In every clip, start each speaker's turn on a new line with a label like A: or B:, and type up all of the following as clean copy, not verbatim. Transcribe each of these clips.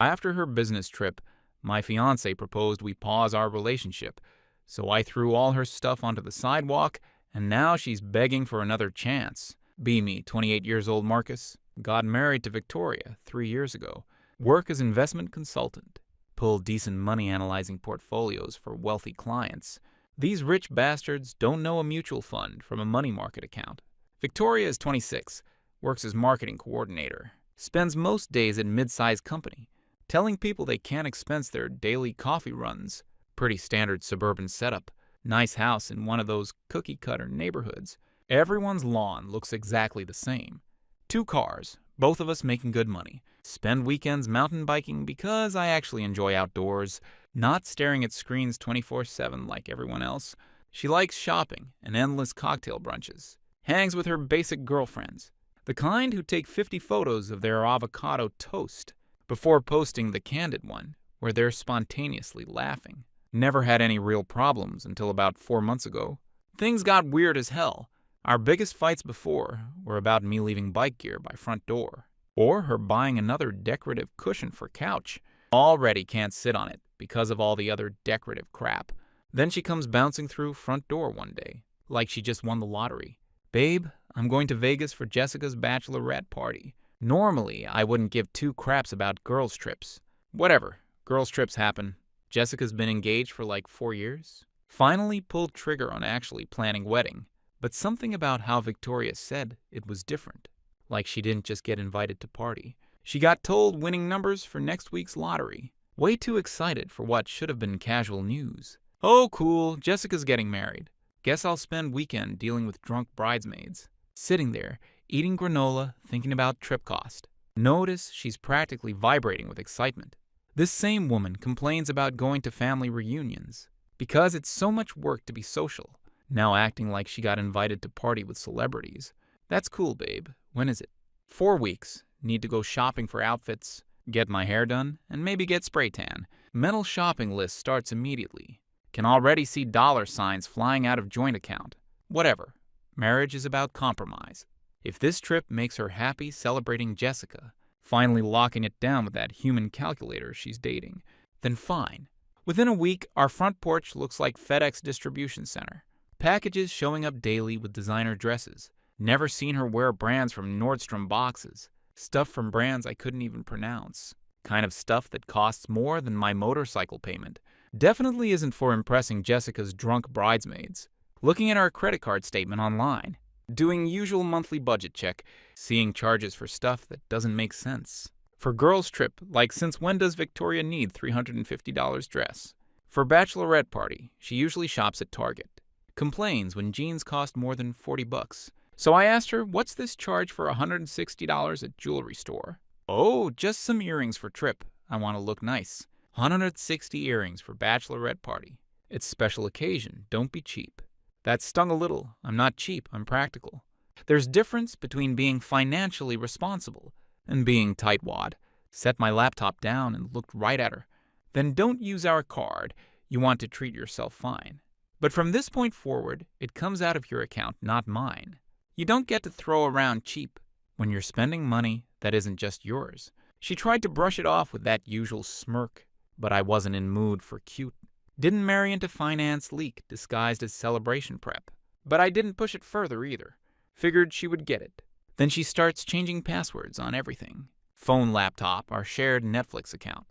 A: After her business trip, my fiancé proposed we pause our relationship, so I threw all her stuff onto the sidewalk, and now she's begging for another chance. Be me, 28 years old Marcus, got married to Victoria 3 years ago, work as investment consultant, pull decent money analyzing portfolios for wealthy clients. These rich bastards don't know a mutual fund from a money market account. Victoria is 26, works as marketing coordinator, spends most days at mid-sized company, telling people they can't expense their daily coffee runs. Pretty standard suburban setup. Nice house in one of those cookie-cutter neighborhoods. Everyone's lawn looks exactly the same. 2 cars, both of us making good money. Spend weekends mountain biking because I actually enjoy outdoors, not staring at screens 24/7 like everyone else. She likes shopping and endless cocktail brunches. Hangs with her basic girlfriends, the kind who take 50 photos of their avocado toast before posting the candid one, where they're spontaneously laughing. Never had any real problems until about 4 months ago. Things got weird as hell. Our biggest fights before were about me leaving bike gear by front door, or her buying another decorative cushion for couch. Already can't sit on it because of all the other decorative crap. Then she comes bouncing through front door one day, like she just won the lottery. Babe, I'm going to Vegas for Jessica's bachelorette party. Normally, I wouldn't give 2 craps about girls' trips. Whatever, girls' trips happen. Jessica's been engaged for like 4 years. Finally pulled trigger on actually planning wedding. But something about how Victoria said it was different. Like she didn't just get invited to party. She got told winning numbers for next week's lottery. Way too excited for what should have been casual news. Oh cool, Jessica's getting married. Guess I'll spend weekend dealing with drunk bridesmaids. Sitting there, eating granola, thinking about trip cost. Notice she's practically vibrating with excitement. This same woman complains about going to family reunions because it's so much work to be social. Now acting like she got invited to party with celebrities. That's cool, babe. When is it? 4 weeks. Need to go shopping for outfits, get my hair done, and maybe get spray tan. Mental shopping list starts immediately. Can already see dollar signs flying out of joint account. Whatever. Marriage is about compromise. If this trip makes her happy celebrating Jessica, finally locking it down with that human calculator she's dating, then fine. Within a week, our front porch looks like FedEx distribution center. Packages showing up daily with designer dresses. Never seen her wear brands from Nordstrom boxes. Stuff from brands I couldn't even pronounce. Kind of stuff that costs more than my motorcycle payment. Definitely isn't for impressing Jessica's drunk bridesmaids. Looking at our credit card statement online. Doing usual monthly budget check. Seeing charges for stuff that doesn't make sense. For girls' trip, like since when does Victoria need $350 dress? For bachelorette party, she usually shops at Target. Complains when jeans cost more than $40. So I asked her, what's this charge for $160 at jewelry store? Oh, just some earrings for trip. I want to look nice. 160 earrings for bachelorette party. It's special occasion, don't be cheap. That stung a little. I'm not cheap, I'm practical. There's difference between being financially responsible and being tightwad. Set my laptop down and looked right at her. Then don't use our card. You want to treat yourself fine. But from this point forward, it comes out of your account, not mine. You don't get to throw around cheap when you're spending money that isn't just yours. She tried to brush it off with that usual smirk, but I wasn't in mood for cute. Didn't marry into finance leak disguised as celebration prep. But I didn't push it further either. Figured she would get it. Then she starts changing passwords on everything. Phone, laptop, our shared Netflix account.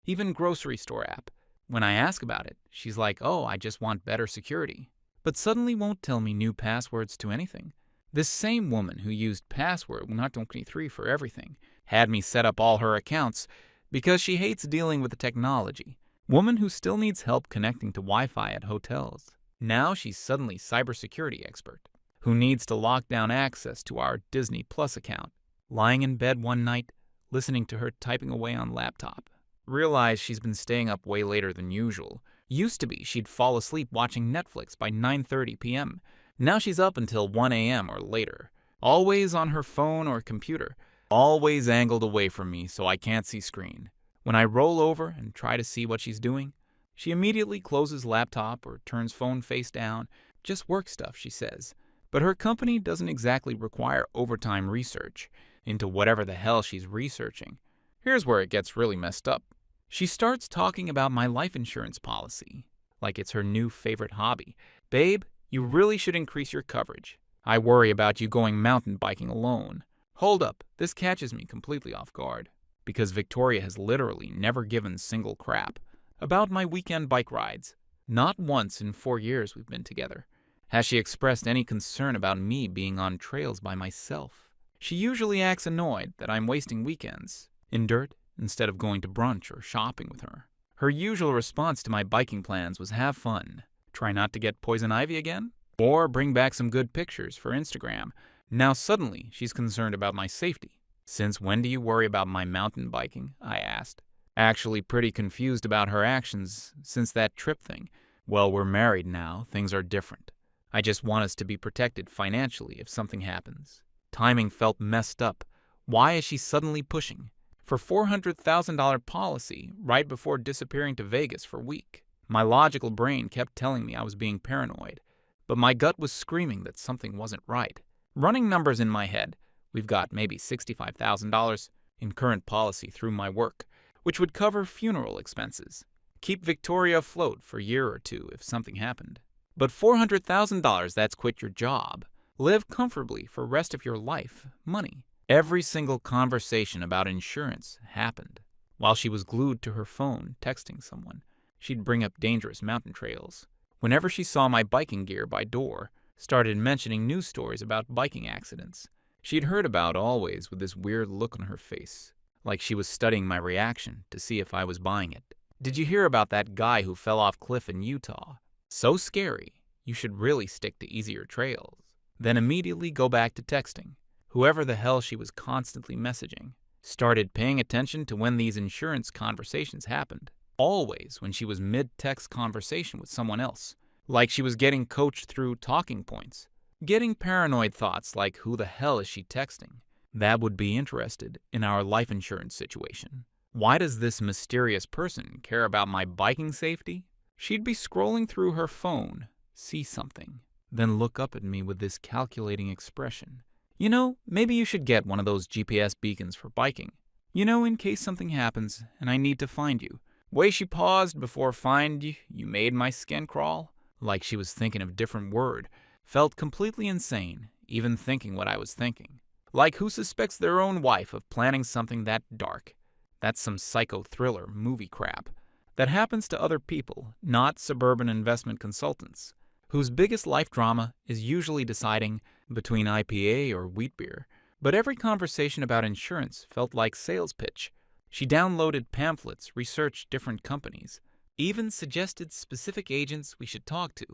A: Even grocery store app. When I ask about it, she's like, oh, I just want better security. But suddenly won't tell me new passwords to anything. This same woman who used password 123 for everything had me set up all her accounts because she hates dealing with the technology. Woman who still needs help connecting to Wi-Fi at hotels. Now she's suddenly cybersecurity expert who needs to lock down access to our Disney Plus account. Lying in bed one night, listening to her typing away on laptop. Realized she's been staying up way later than usual. Used to be she'd fall asleep watching Netflix by 9:30 p.m. Now she's up until 1 a.m. or later. Always on her phone or computer. Always angled away from me so I can't see screen. When I roll over and try to see what she's doing, she immediately closes laptop or turns phone face down. Just work stuff, she says. But her company doesn't exactly require overtime research into whatever the hell she's researching. Here's where it gets really messed up. She starts talking about my life insurance policy, like it's her new favorite hobby. Babe, you really should increase your coverage. I worry about you going mountain biking alone. Hold up, this catches me completely off guard, because Victoria has literally never given single crap about my weekend bike rides. Not once in 4 years we've been together has she expressed any concern about me being on trails by myself. She usually acts annoyed that I'm wasting weekends in dirt instead of going to brunch or shopping with her. Her usual response to my biking plans was have fun, try not to get poison ivy again, or bring back some good pictures for Instagram. Now suddenly she's concerned about my safety. Since when do you worry about my mountain biking? I asked. Actually pretty confused about her actions since that trip thing. Well, we're married now, things are different. I just want us to be protected financially if something happens. Timing felt messed up. Why is she suddenly pushing for $400,000 policy right before disappearing to Vegas for a week? My logical brain kept telling me I was being paranoid, but my gut was screaming that something wasn't right. Running numbers in my head, we've got maybe $65,000 in current policy through my work, which would cover funeral expenses, keep Victoria afloat for a year or two if something happened. But $400,000, that's quit your job, live comfortably for rest of your life, money. Every single conversation about insurance happened while she was glued to her phone texting someone. She'd bring up dangerous mountain trails. Whenever she saw my biking gear by door, started mentioning news stories about biking accidents she'd heard about, always with this weird look on her face, like she was studying my reaction to see if I was buying it. Did you hear about that guy who fell off cliff in Utah? So scary, you should really stick to easier trails. Then immediately go back to texting. Whoever the hell she was constantly messaging started paying attention to when these insurance conversations happened. Always when she was mid-text conversation with someone else, like she was getting coached through talking points. Getting paranoid thoughts like who the hell is she texting? That would be interested in our life insurance situation. Why does this mysterious person care about my biking safety? She'd be scrolling through her phone, see something, then look up at me with this calculating expression. You know, maybe you should get one of those GPS beacons for biking. You know, in case something happens and I need to find you. Way she paused before find you made my skin crawl, like she was thinking of a different word. Felt completely insane, even thinking what I was thinking. Like who suspects their own wife of planning something that dark? That's some psycho thriller movie crap that happens to other people, not suburban investment consultants, whose biggest life drama is usually deciding between IPA or wheat beer. But every conversation about insurance felt like sales pitch. She downloaded pamphlets, researched different companies, even suggested specific agents we should talk to.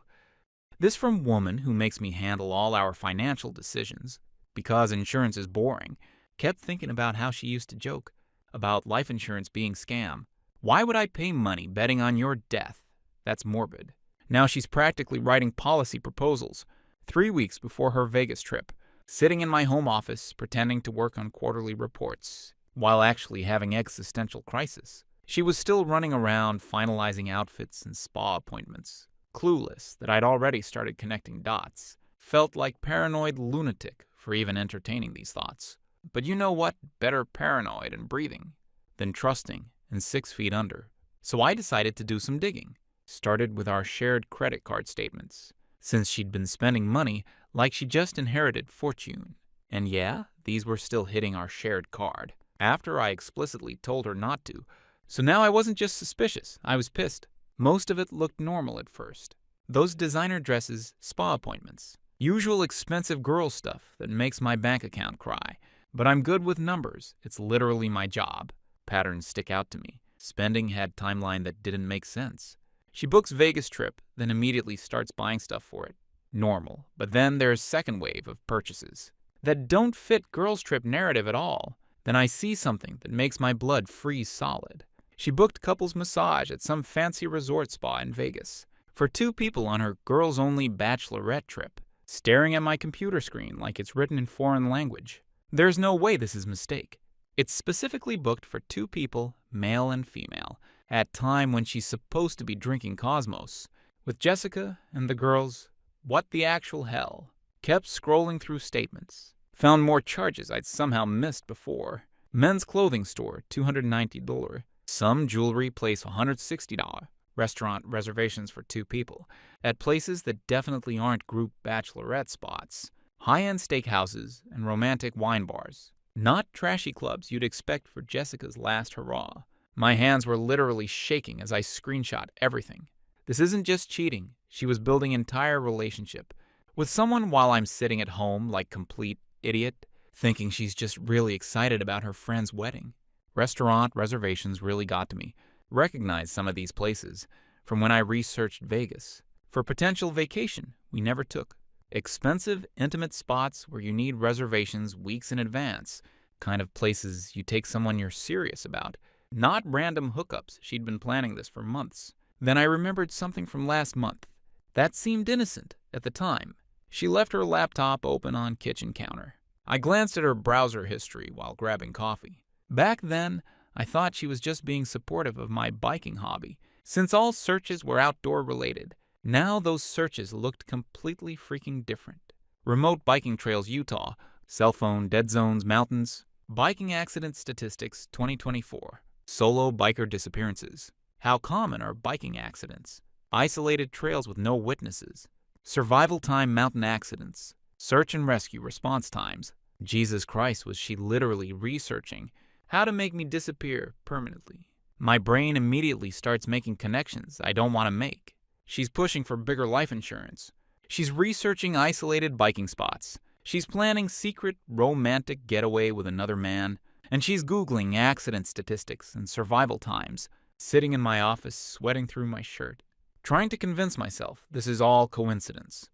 A: This from woman who makes me handle all our financial decisions, because insurance is boring, kept thinking about how she used to joke about life insurance being scam. Why would I pay money betting on your death? That's morbid. Now she's practically writing policy proposals 3 weeks before her Vegas trip, sitting in my home office pretending to work on quarterly reports, while actually having existential crisis. She was still running around finalizing outfits and spa appointments, clueless that I'd already started connecting dots. Felt like paranoid lunatic for even entertaining these thoughts. But you know what? Better paranoid and breathing than trusting and 6 feet under. So I decided to do some digging. Started with our shared credit card statements, since she'd been spending money like she just inherited fortune. And yeah, these were still hitting our shared card, after I explicitly told her not to. So now I wasn't just suspicious, I was pissed. Most of it looked normal at first. Those designer dresses, spa appointments, usual expensive girl stuff that makes my bank account cry. But I'm good with numbers, it's literally my job. Patterns stick out to me. Spending had timeline that didn't make sense. She books Vegas trip, then immediately starts buying stuff for it. Normal. But then there's second wave of purchases that don't fit girls trip narrative at all. Then I see something that makes my blood freeze solid. She booked couples massage at some fancy resort spa in Vegas for 2 people on her girls-only bachelorette trip, staring at my computer screen like it's written in foreign language. There's no way this is mistake. It's specifically booked for 2 people, male and female, at time when she's supposed to be drinking Cosmos with Jessica and the girls. What the actual hell? Kept scrolling through statements. Found more charges I'd somehow missed before. Men's clothing store, $290. Some jewelry place, $160. Restaurant reservations for 2 people. At places that definitely aren't group bachelorette spots. High-end steakhouses and romantic wine bars. Not trashy clubs you'd expect for Jessica's last hurrah. My hands were literally shaking as I screenshot everything. This isn't just cheating. She was building an entire relationship with someone while I'm sitting at home like complete idiot, thinking she's just really excited about her friend's wedding. Restaurant reservations really got to me. Recognized some of these places from when I researched Vegas. For potential vacation we never took. Expensive, intimate spots where you need reservations weeks in advance. Kind of places you take someone you're serious about. Not random hookups. She'd been planning this for months. Then I remembered something from last month. That seemed innocent at the time. She left her laptop open on kitchen counter. I glanced at her browser history while grabbing coffee. Back then, I thought she was just being supportive of my biking hobby, since all searches were outdoor related. Now those searches looked completely freaking different. Remote biking trails, Utah. Cell phone, dead zones, mountains. Biking accident statistics 2024. Solo biker disappearances. How common are biking accidents? Isolated trails with no witnesses. Survival time mountain accidents. Search and rescue response times. Jesus Christ, was she literally researching how to make me disappear permanently? My brain immediately starts making connections I don't want to make. She's pushing for bigger life insurance. She's researching isolated biking spots. She's planning secret romantic getaway with another man. And she's Googling accident statistics and survival times, sitting in my office sweating through my shirt, trying to convince myself this is all coincidence.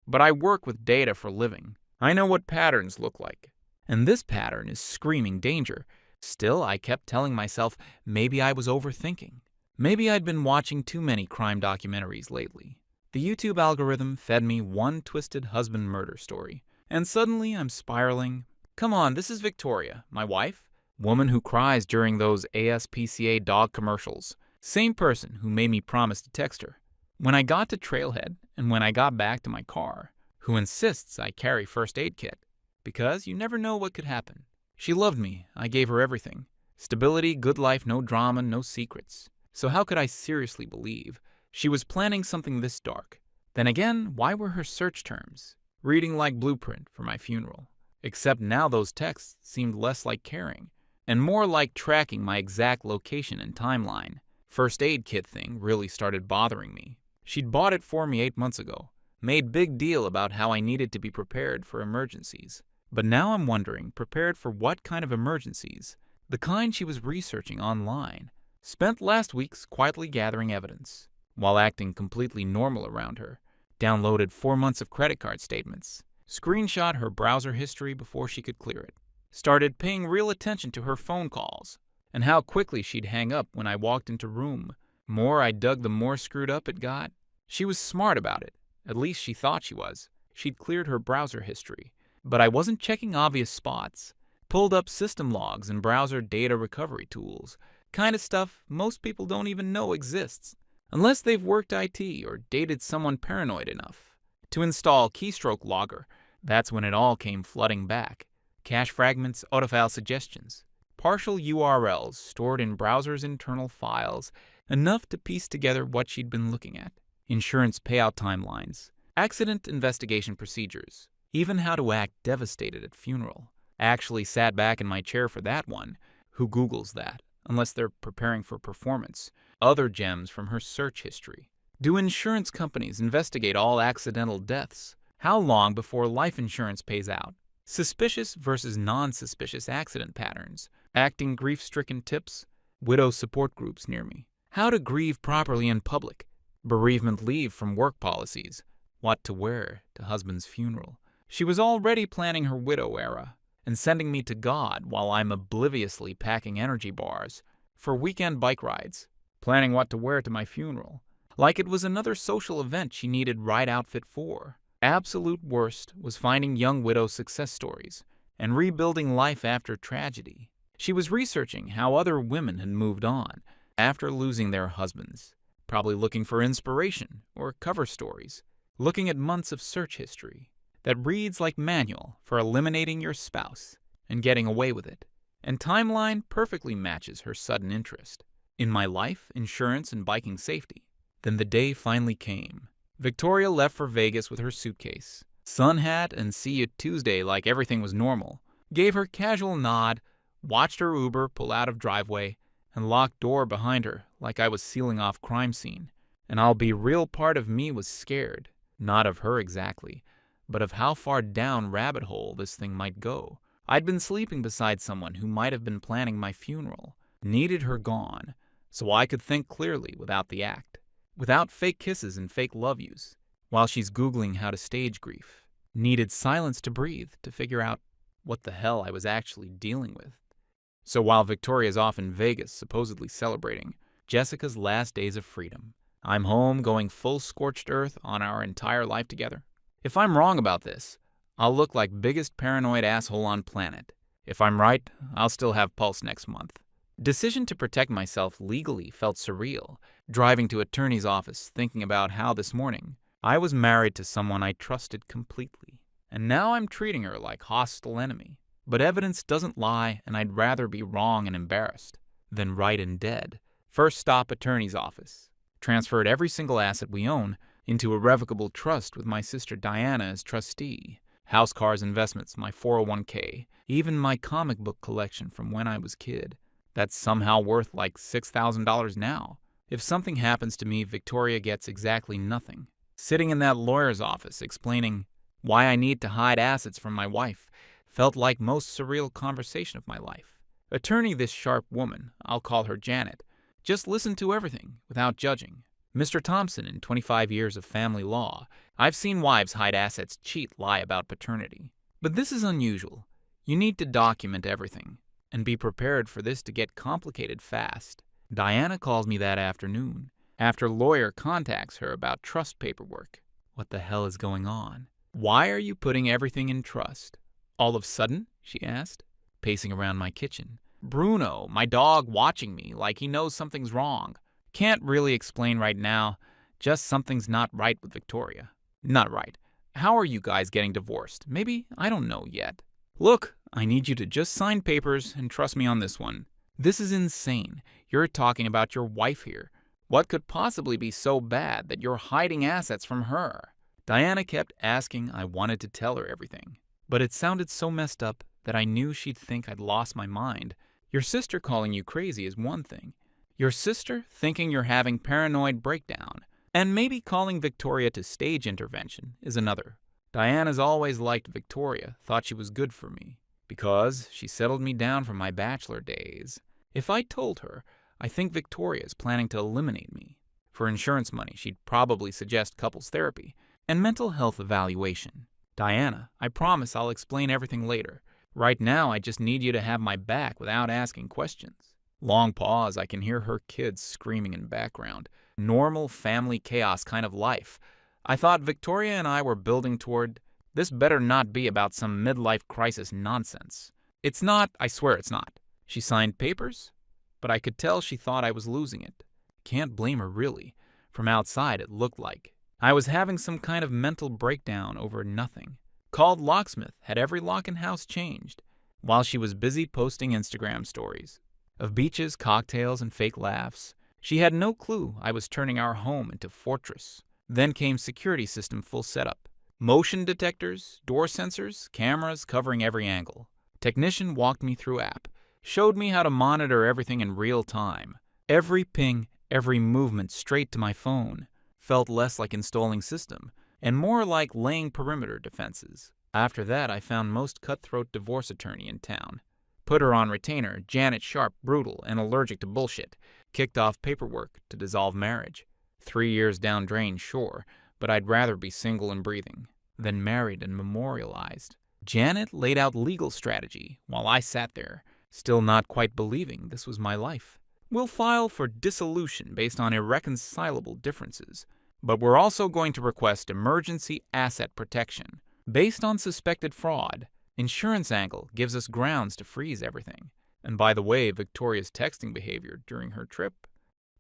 A: But I work with data for a living. I know what patterns look like. And this pattern is screaming danger. Still, I kept telling myself maybe I was overthinking. Maybe I'd been watching too many crime documentaries lately. The YouTube algorithm fed me one twisted husband murder story. And suddenly I'm spiraling. Come on, this is Victoria, my wife. Woman who cries during those ASPCA dog commercials. Same person who made me promise to text her. When I got to Trailhead and when I got back to my car, who insists I carry first aid kit. Because you never know what could happen. She loved me. I gave her everything. Stability, good life, no drama, no secrets. So how could I seriously believe she was planning something this dark? Then again, why were her search terms reading like blueprint for my funeral? Except now those texts seemed less like caring and more like tracking my exact location and timeline. First aid kit thing really started bothering me. She'd bought it for me 8 months ago. Made big deal about how I needed to be prepared for emergencies. But now I'm wondering, prepared for what kind of emergencies? The kind she was researching online. Spent last weeks quietly gathering evidence, while acting completely normal around her. Downloaded 4 months of credit card statements. Screenshot her browser history before she could clear it. Started paying real attention to her phone calls, and how quickly she'd hang up when I walked into room. More I dug, the more screwed up it got. She was smart about it. At least she thought she was. She'd cleared her browser history. But I wasn't checking obvious spots. Pulled up system logs and browser data recovery tools. Kind of stuff most people don't even know exists. Unless they've worked IT or dated someone paranoid enough. To install Keystroke Logger, that's when it all came flooding back. Cache fragments, autofile suggestions. Partial URLs stored in browser's internal files. Enough to piece together what she'd been looking at. Insurance payout timelines. Accident investigation procedures. Even how to act devastated at funeral. I actually sat back in my chair for that one. Who Googles that? Unless they're preparing for performance. Other gems from her search history. Do insurance companies investigate all accidental deaths? How long before life insurance pays out? Suspicious versus non-suspicious accident patterns. Acting grief-stricken tips. Widow support groups near me. How to grieve properly in public. Bereavement leave from work policies. What to wear to husband's funeral. She was already planning her widow era and sending me to God while I'm obliviously packing energy bars for weekend bike rides, planning what to wear to my funeral, like it was another social event she needed right outfit for. Absolute worst was finding young widow success stories and rebuilding life after tragedy. She was researching how other women had moved on after losing their husbands, probably looking for inspiration or cover stories, looking at months of search history that reads like manual for eliminating your spouse and getting away with it. and timeline perfectly matches her sudden interest. In my life, insurance, and biking safety. Then the day finally came. Victoria left for Vegas with her suitcase. Sun hat and see you Tuesday like everything was normal. Gave her casual nod, watched her Uber pull out of driveway, and locked door behind her like I was sealing off crime scene. And I'll be real, part of me was scared. Not of her exactly, but of how far down rabbit hole this thing might go. I'd been sleeping beside someone who might have been planning my funeral. Needed her gone, so I could think clearly without the act. Without fake kisses and fake love yous. While she's Googling how to stage grief. Needed silence to breathe, to figure out what the hell I was actually dealing with. So while Victoria's off in Vegas, supposedly celebrating Jessica's last days of freedom, I'm home going full scorched earth on our entire life together. If I'm wrong about this, I'll look like biggest paranoid asshole on planet. If I'm right, I'll still have pulse next month. Decision to protect myself legally felt surreal, driving to attorney's office thinking about how this morning I was married to someone I trusted completely, and now I'm treating her like hostile enemy. But evidence doesn't lie, and I'd rather be wrong and embarrassed than right and dead. First stop, attorney's office. Transferred every single asset we own into a revocable trust with my sister Diana as trustee. House, cars, investments, my 401k, even my comic book collection from when I was kid. That's somehow worth like $6,000 now. If something happens to me, Victoria gets exactly nothing. Sitting in that lawyer's office explaining why I need to hide assets from my wife felt like most surreal conversation of my life. Attorney, this sharp woman, I'll call her Janet, just listened to everything without judging. Mr. Thompson, in 25 years of family law, I've seen wives hide assets, cheat, lie about paternity. But this is unusual. You need to document everything and be prepared for this to get complicated fast. Diana calls me that afternoon, after lawyer contacts her about trust paperwork. What the hell is going on? Why are you putting everything in trust? All of a sudden, she asked, pacing around my kitchen. Bruno, my dog, watching me like he knows something's wrong. Can't really explain right now, just something's not right with Victoria. Not right. How are you guys getting divorced? Maybe, I don't know yet. Look, I need you to just sign papers and trust me on this one. This is insane. You're talking about your wife here. What could possibly be so bad that you're hiding assets from her? Diana kept asking. I wanted to tell her everything, but it sounded so messed up that I knew she'd think I'd lost my mind. Your sister calling you crazy is one thing. Your sister thinking you're having paranoid breakdown, and maybe calling Victoria to stage intervention is another. Diana's always liked Victoria, thought she was good for me, because she settled me down from my bachelor days. If I told her, I think Victoria's planning to eliminate me. For insurance money, she'd probably suggest couples therapy and mental health evaluation. Diana, I promise I'll explain everything later. Right now, I just need you to have my back without asking questions. Long pause, I can hear her kids screaming in background. Normal family chaos kind of life. I thought Victoria and I were building toward. This better not be about some midlife crisis nonsense. It's not, I swear it's not. She signed papers, but I could tell she thought I was losing it. Can't blame her really. From outside it looked like I was having some kind of mental breakdown over nothing. Called locksmith, had every lock in house changed, while she was busy posting Instagram stories of beaches, cocktails, and fake laughs. She had no clue I was turning our home into fortress. Then came security system full setup. Motion detectors, door sensors, cameras covering every angle. Technician walked me through app, showed me how to monitor everything in real time. Every ping, every movement straight to my phone. Felt less like installing system, and more like laying perimeter defenses. After that, I found most cutthroat divorce attorney in town. Put her on retainer, Janet Sharp, brutal and allergic to bullshit. Kicked off paperwork to dissolve marriage. 3 years down drain, sure, but I'd rather be single and breathing than married and memorialized. Janet laid out legal strategy while I sat there, still not quite believing this was my life. We'll file for dissolution based on irreconcilable differences, but we're also going to request emergency asset protection based on suspected fraud. Insurance angle gives us grounds to freeze everything. And by the way, Victoria's texting behavior during her trip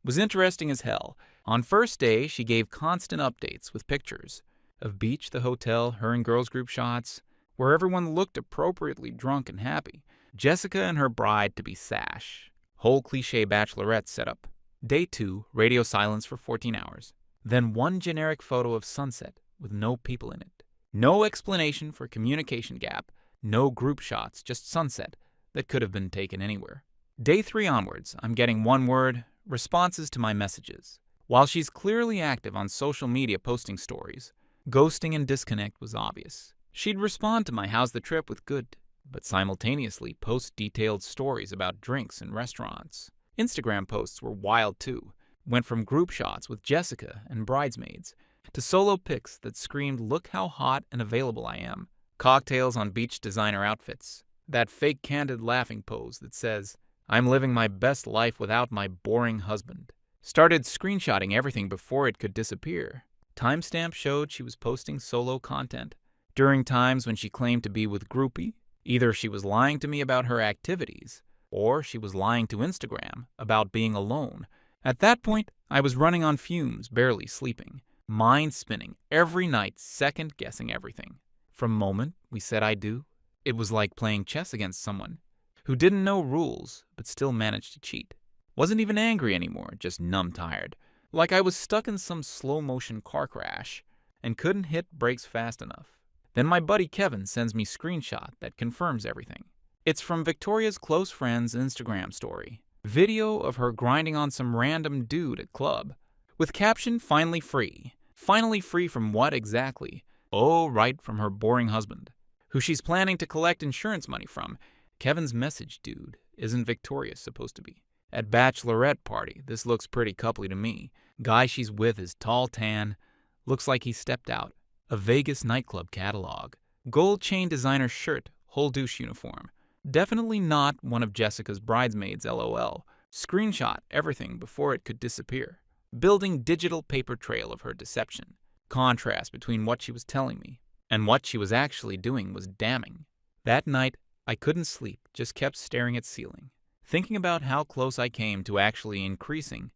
A: was interesting as hell. On first day, she gave constant updates with pictures of beach, the hotel, her and girls group shots, where everyone looked appropriately drunk and happy. Jessica and her bride to be Sash. Whole cliche bachelorette setup. Day 2, radio silence for 14 hours. Then one generic photo of sunset with no people in it. No explanation for communication gap. No group shots, just sunset that could have been taken anywhere. Day 3 onwards, I'm getting one word, responses to my messages. While she's clearly active on social media posting stories, ghosting and disconnect was obvious. She'd respond to my how's the trip with good, but simultaneously post detailed stories about drinks and restaurants. Instagram posts were wild too. Went from group shots with Jessica and bridesmaids to solo pics that screamed look how hot and available I am. Cocktails on beach designer outfits. That fake candid laughing pose that says, I'm living my best life without my boring husband. Started screenshotting everything before it could disappear. Timestamp showed she was posting solo content during times when she claimed to be with groupie. Either she was lying to me about her activities, or she was lying to Instagram about being alone. At that point, I was running on fumes, barely sleeping, mind spinning every night, second guessing everything. From moment we said I do, it was like playing chess against someone who didn't know rules but still managed to cheat. Wasn't even angry anymore, just numb tired. Like I was stuck in some slow-motion car crash and couldn't hit brakes fast enough. Then my buddy Kevin sends me screenshot that confirms everything. It's from Victoria's close friend's Instagram story. Video of her grinding on some random dude at club. With caption, finally free. Finally free from what exactly? Oh, right, from her boring husband, who she's planning to collect insurance money from. Kevin's message, dude, isn't Victoria supposed to be? At bachelorette party, this looks pretty coupley to me. Guy she's with is tall tan, looks like he stepped out. A Vegas nightclub catalog. Gold chain designer shirt, whole douche uniform. Definitely not one of Jessica's bridesmaids, LOL. Screenshot everything before it could disappear. Building digital paper trail of her deception. Contrast between what she was telling me and what she was actually doing was damning. That night, I couldn't sleep, just kept staring at ceiling, thinking about how close I came to actually increasing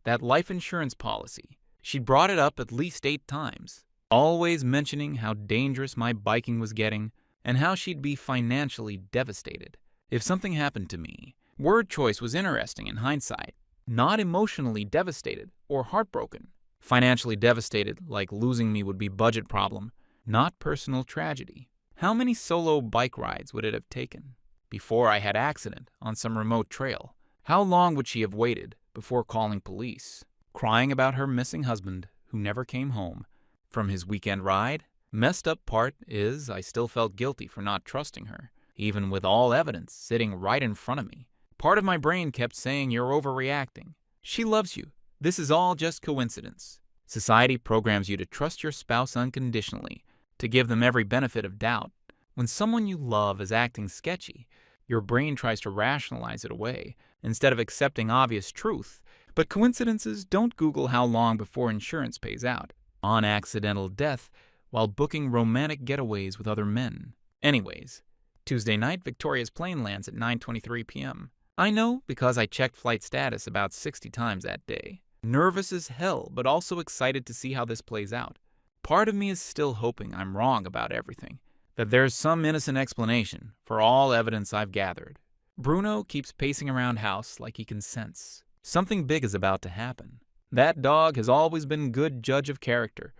A: that life insurance policy. She brought it up at least 8 times, always mentioning how dangerous my biking was getting and how she'd be financially devastated if something happened to me. Word choice was interesting in hindsight. Not emotionally devastated or heartbroken. Financially devastated, like losing me would be budget problem, not personal tragedy. How many solo bike rides would it have taken before I had accident on some remote trail? How long would she have waited before calling police? Crying about her missing husband who never came home from his weekend ride? Messed up part is I still felt guilty for not trusting her, even with all evidence sitting right in front of me. Part of my brain kept saying you're overreacting. She loves you. This is all just coincidence. Society programs you to trust your spouse unconditionally, to give them every benefit of doubt. When someone you love is acting sketchy, your brain tries to rationalize it away instead of accepting obvious truth. But coincidences don't Google how long before insurance pays out on accidental death while booking romantic getaways with other men. Anyways, Tuesday night, Victoria's plane lands at 9:23 p.m. I know because I checked flight status about 60 times that day. Nervous as hell, but also excited to see how this plays out. Part of me is still hoping I'm wrong about everything, that there's some innocent explanation for all evidence I've gathered. Bruno keeps pacing around house like he can sense something big is about to happen. That dog has always been good judge of character.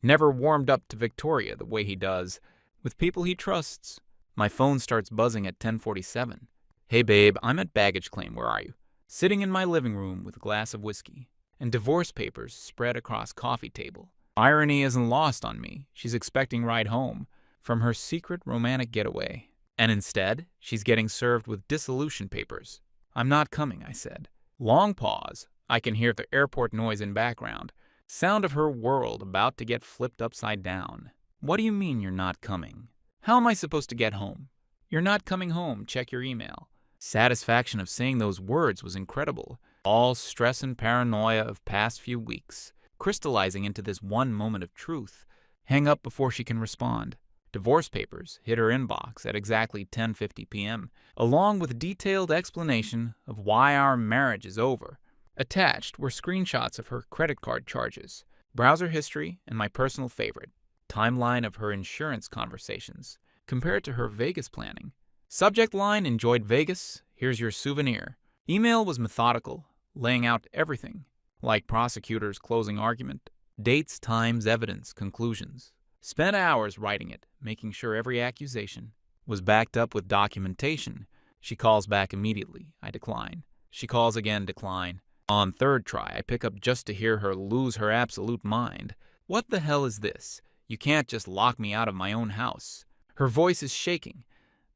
A: Never warmed up to Victoria the way he does with people he trusts. My phone starts buzzing at 10:47. Hey babe, I'm at baggage claim, where are you? Sitting in my living room with a glass of whiskey and divorce papers spread across coffee table. Irony isn't lost on me. She's expecting ride home from her secret romantic getaway. And instead, she's getting served with dissolution papers. I'm not coming, I said. Long pause. I can hear the airport noise in background. Sound of her world about to get flipped upside down. What do you mean you're not coming? How am I supposed to get home? You're not coming home. Check your email. Satisfaction of saying those words was incredible. All stress and paranoia of past few weeks, crystallizing into this one moment of truth. Hang up before she can respond. Divorce papers hit her inbox at exactly 10:50 p.m., along with detailed explanation of why our marriage is over. Attached were screenshots of her credit card charges, browser history, and my personal favorite, timeline of her insurance conversations compared to her Vegas planning. Subject line, enjoyed Vegas, here's your souvenir. Email was methodical, laying out everything, like prosecutors' closing argument. Dates, times, evidence, conclusions. Spent hours writing it, making sure every accusation was backed up with documentation. She calls back immediately. I decline. She calls again, decline. On third try, I pick up just to hear her lose her absolute mind. What the hell is this? You can't just lock me out of my own house. Her voice is shaking,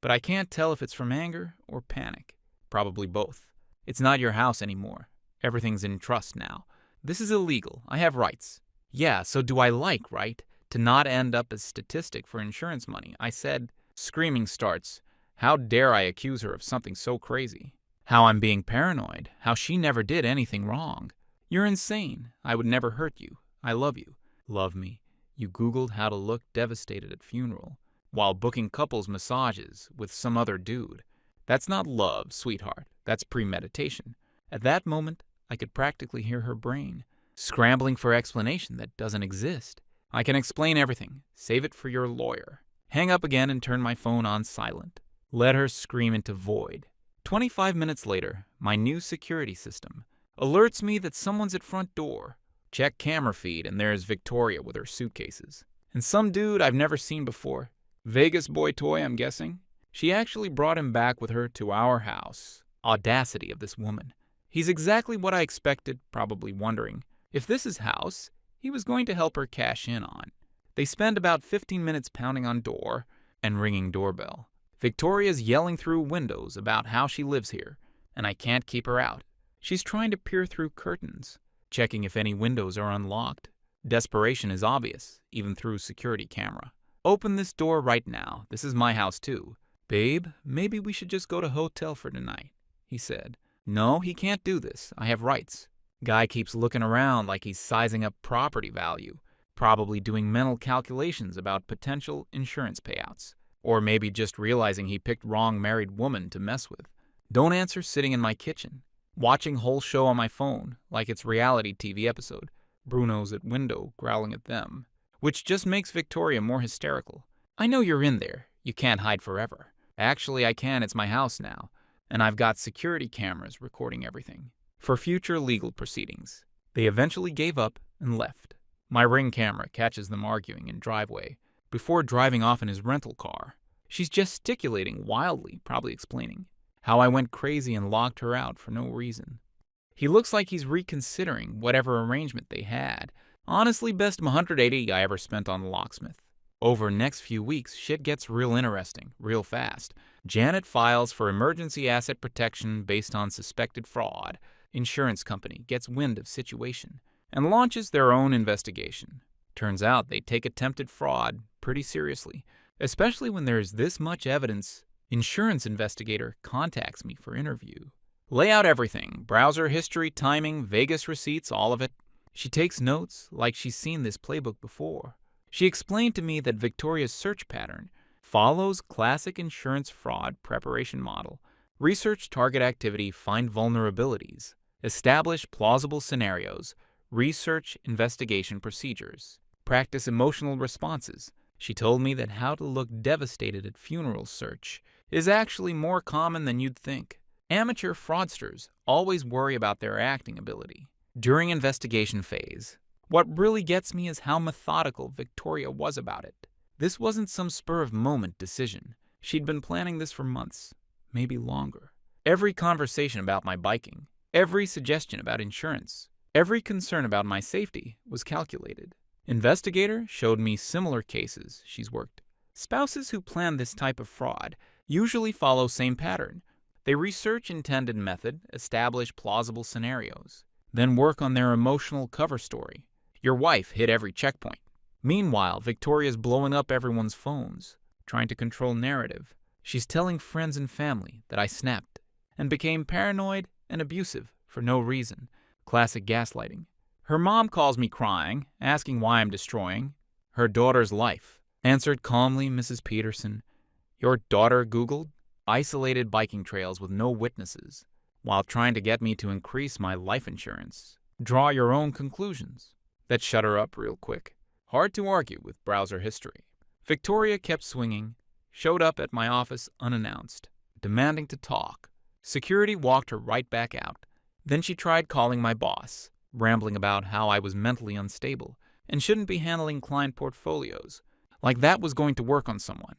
A: but I can't tell if it's from anger or panic. Probably both. It's not your house anymore. Everything's in trust now. This is illegal. I have rights. Yeah, so do I like, right? To not end up as statistic for insurance money. I said, screaming starts. How dare I accuse her of something so crazy? How I'm being paranoid. How she never did anything wrong. You're insane. I would never hurt you. I love you. Love me. You Googled how to look devastated at funeral while booking couples massages with some other dude. That's not love, sweetheart. That's premeditation. At that moment, I could practically hear her brain scrambling for explanation that doesn't exist. I can explain everything. Save it for your lawyer. Hang up again and turn my phone on silent. Let her scream into void. 25 minutes later, my new security system alerts me that someone's at front door. Check camera feed and there's Victoria with her suitcases. And some dude I've never seen before. Vegas boy toy, I'm guessing. She actually brought him back with her to our house. Audacity of this woman. He's exactly what I expected, probably wondering if this is house he was going to help her cash in on. They spend about 15 minutes pounding on door and ringing doorbell. Victoria's yelling through windows about how she lives here, and I can't keep her out. She's trying to peer through curtains, checking if any windows are unlocked. Desperation is obvious, even through security camera. Open this door right now. This is my house too. Babe, maybe we should just go to hotel for tonight, he said. No, he can't do this. I have rights. Guy keeps looking around like he's sizing up property value, probably doing mental calculations about potential insurance payouts, or maybe just realizing he picked wrong married woman to mess with. Don't answer sitting in my kitchen, watching whole show on my phone like it's reality TV episode. Bruno's at window growling at them, which just makes Victoria more hysterical. I know you're in there. You can't hide forever. Actually, I can. It's my house now, and I've got security cameras recording everything for future legal proceedings. They eventually gave up and left. My Ring camera catches them arguing in driveway before driving off in his rental car. She's gesticulating wildly, probably explaining how I went crazy and locked her out for no reason. He looks like he's reconsidering whatever arrangement they had. Honestly, best $180 I ever spent on the locksmith. Over the next few weeks, shit gets real interesting, real fast. Janet files for emergency asset protection based on suspected fraud. Insurance company gets wind of situation and launches their own investigation. Turns out they take attempted fraud pretty seriously, especially when there's this much evidence. Insurance investigator contacts me for interview. Lay out everything, browser history, timing, Vegas receipts, all of it. She takes notes like she's seen this playbook before. She explained to me that Victoria's search pattern follows classic insurance fraud preparation model. Research target activity, find vulnerabilities, establish plausible scenarios, research investigation procedures, practice emotional responses. She told me that how to look devastated at funeral search is actually more common than you'd think. Amateur fraudsters always worry about their acting ability during investigation phase. What really gets me is how methodical Victoria was about it. This wasn't some spur-of-moment decision. She'd been planning this for months, maybe longer. Every conversation about my biking, every suggestion about insurance, every concern about my safety was calculated. Investigator showed me similar cases she's worked. Spouses who plan this type of fraud usually follow same pattern. They research intended method, establish plausible scenarios, then work on their emotional cover story. Your wife hit every checkpoint. Meanwhile, Victoria's blowing up everyone's phones, trying to control narrative. She's telling friends and family that I snapped and became paranoid and abusive for no reason. Classic gaslighting. Her mom calls me crying, asking why I'm destroying her daughter's life. Answered calmly, Mrs. Peterson. Your daughter Googled isolated biking trails with no witnesses while trying to get me to increase my life insurance. Draw your own conclusions. That shut her up real quick. Hard to argue with browser history. Victoria kept swinging. showed up at my office unannounced, demanding to talk. Security walked her right back out. Then she tried calling my boss, rambling about how I was mentally unstable and shouldn't be handling client portfolios. Like that was going to work on someone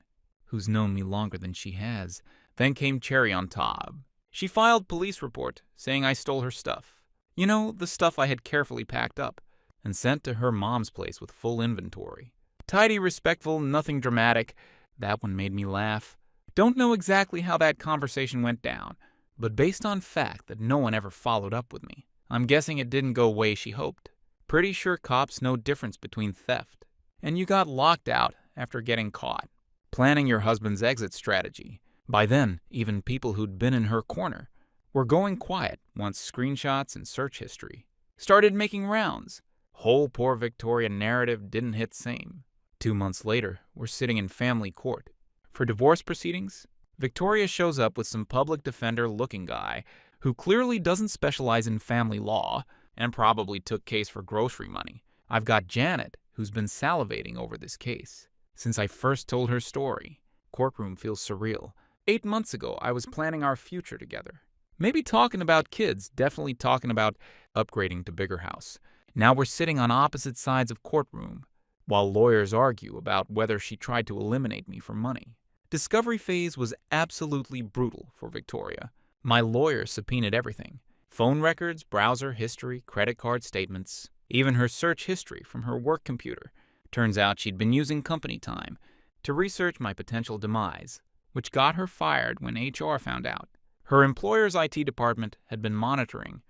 A: who's known me longer than she has. Then came cherry on top. She filed police report saying I stole her stuff. You know, the stuff I had carefully packed up and sent to her mom's place with full inventory. Tidy, respectful, nothing dramatic. That one made me laugh. Don't know exactly how that conversation went down, but based on fact that no one ever followed up with me, I'm guessing it didn't go way she hoped. Pretty sure cops know difference between theft and you got locked out after getting caught. Planning your husband's exit strategy. By then, even people who'd been in her corner were going quiet once screenshots and search history started making rounds. Whole poor Victoria narrative didn't hit same. 2 months later, we're sitting in family court. For divorce proceedings, Victoria shows up with some public defender-looking guy who clearly doesn't specialize in family law and probably took case for grocery money. I've got Janet, who's been salivating over this case since I first told her story. Courtroom feels surreal. 8 months ago, I was planning our future together. Maybe talking about kids, definitely talking about upgrading to bigger house. Now we're sitting on opposite sides of courtroom, while lawyers argue about whether she tried to eliminate me for money. Discovery phase was absolutely brutal for Victoria. My lawyer subpoenaed everything. Phone records, browser history, credit card statements, even her search history from her work computer. Turns out she'd been using company time to research my potential demise, which got her fired when HR found out. Her employer's IT department had been monitoring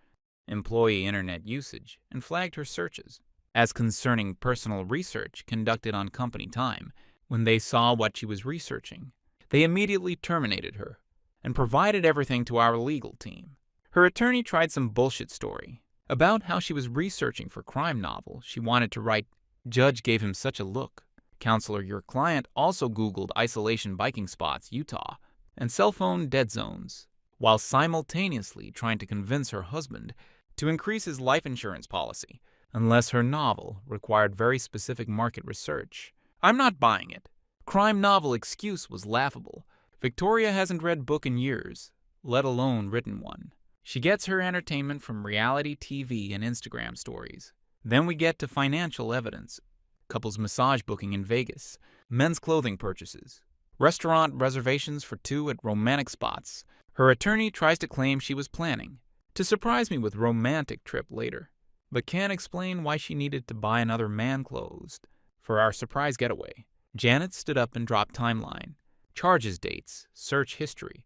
A: employee internet usage and flagged her searches as concerning personal research conducted on company time. When they saw what she was researching, they immediately terminated her and provided everything to our legal team. Her attorney tried some bullshit story about how she was researching for crime novel she wanted to write. Judge gave him such a look. Counselor, your client also Googled isolation biking spots, Utah, and cell phone dead zones, while simultaneously trying to convince her husband to increase his life insurance policy unless her novel required very specific market research. I'm not buying it. Crime novel excuse was laughable. Victoria hasn't read book in years, let alone written one. She gets her entertainment from reality TV and Instagram stories. Then we get to financial evidence. Couples massage booking in Vegas, men's clothing purchases, restaurant reservations for 2 at romantic spots. Her attorney tries to claim she was planning to surprise me with romantic trip later, but can't explain why she needed to buy another man clothes for our surprise getaway. Janet stood up and dropped timeline, charges dates, search history,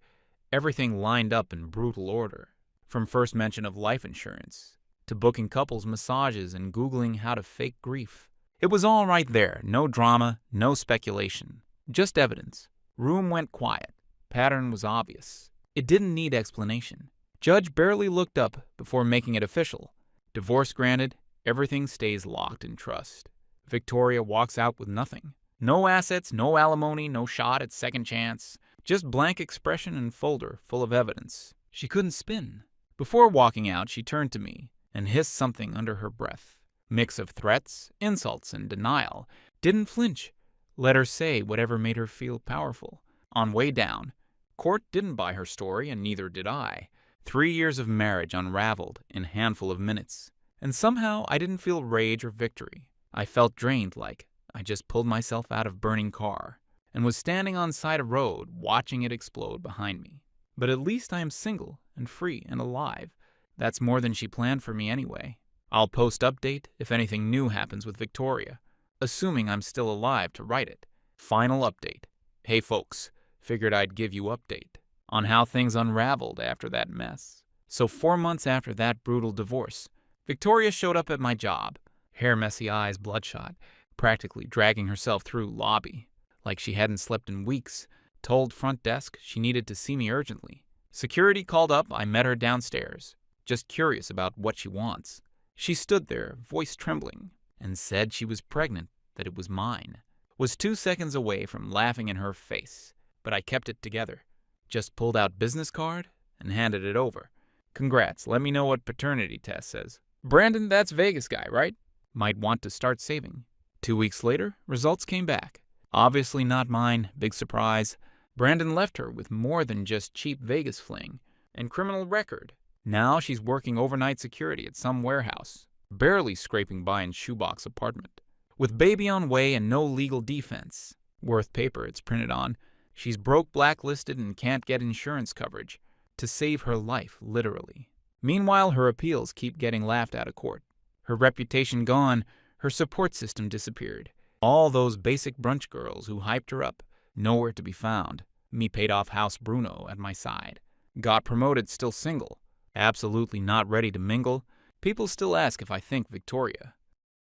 A: everything lined up in brutal order, from first mention of life insurance to booking couples massages and Googling how to fake grief. It was all right there, no drama, no speculation, just evidence. Room went quiet. Pattern was obvious. It didn't need explanation. Judge barely looked up before making it official. Divorce granted, everything stays locked in trust. Victoria walks out with nothing. No assets, no alimony, no shot at second chance. Just blank expression and folder full of evidence. She couldn't spin. Before walking out, she turned to me and hissed something under her breath. Mix of threats, insults, and denial. Didn't flinch. Let her say whatever made her feel powerful. On way down, court didn't buy her story, and neither did I. 3 years of marriage unraveled in a handful of minutes. And somehow I didn't feel rage or victory. I felt drained, like I just pulled myself out of burning car and was standing on side of road watching it explode behind me. But at least I am single and free and alive. That's more than she planned for me anyway. I'll post update if anything new happens with Victoria, assuming I'm still alive to write it. Final update. Hey folks, figured I'd give you update on how things unraveled after that mess. So 4 months after that brutal divorce, Victoria showed up at my job, hair messy, eyes bloodshot, practically dragging herself through lobby like she hadn't slept in weeks. Told front desk she needed to see me urgently. Security called up. I met her downstairs, just curious about what she wants. She stood there, voice trembling, and said she was pregnant, that it was mine. Was 2 seconds away from laughing in her face, but I kept it together. Just pulled out business card and handed it over. Congrats, let me know what paternity test says. Brandon, that's Vegas guy, right? Might want to start saving. 2 weeks later, results came back. Obviously not mine, big surprise. Brandon left her with more than just cheap Vegas fling and criminal record. Now she's working overnight security at some warehouse, barely scraping by in shoebox apartment. With baby on way and no legal defense worth paper it's printed on, she's broke, blacklisted, and can't get insurance coverage to save her life, literally. Meanwhile, her appeals keep getting laughed out of court. Her reputation gone, her support system disappeared. All those basic brunch girls who hyped her up, nowhere to be found. Me paid off House Bruno at my side. Got promoted, still single. Absolutely not ready to mingle. People still ask if I think Victoria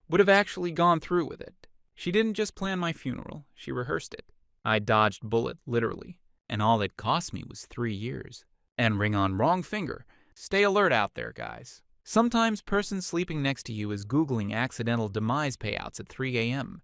A: would have actually gone through with it. She didn't just plan my funeral, she rehearsed it. I dodged bullet, literally. And all it cost me was 3 years. And ring on wrong finger. Stay alert out there, guys. Sometimes person sleeping next to you is Googling accidental demise payouts at 3 a.m.